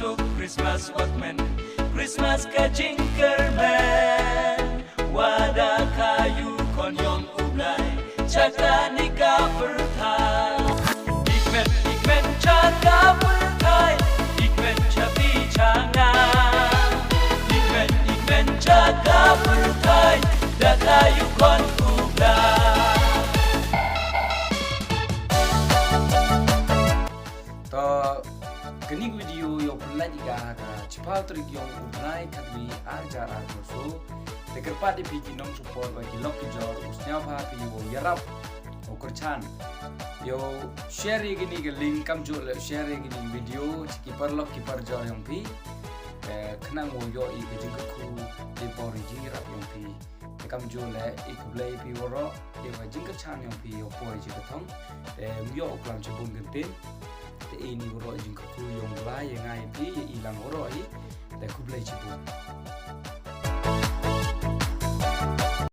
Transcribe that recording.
masuk Christmas Walkman, Christmas ka Jinkerman. Wadah kayu konyong ublay, caka nika pertai. Ikmen caka pertai, ikmen capi cangan. Ikmen caka pertai, dah kayu kon ublay. Kini video yo pelai jika cepat tergiong ublay kadwi arjar arnoso teker padi pigi nom support bagi loki jor usnya apa pi wo yarap o kerchan yo share gini ke link kam jo share gini video skipper loki per jor yang pi kenang wo yo i ke ku di pori jirap yang pi kam jo le i kublai pi woro de wa jing kerchan yang pi yo pori jikatong yo oklam cebun gentin ini woro jing ku yang lai yang ai pi ilang woro i de kublai cebun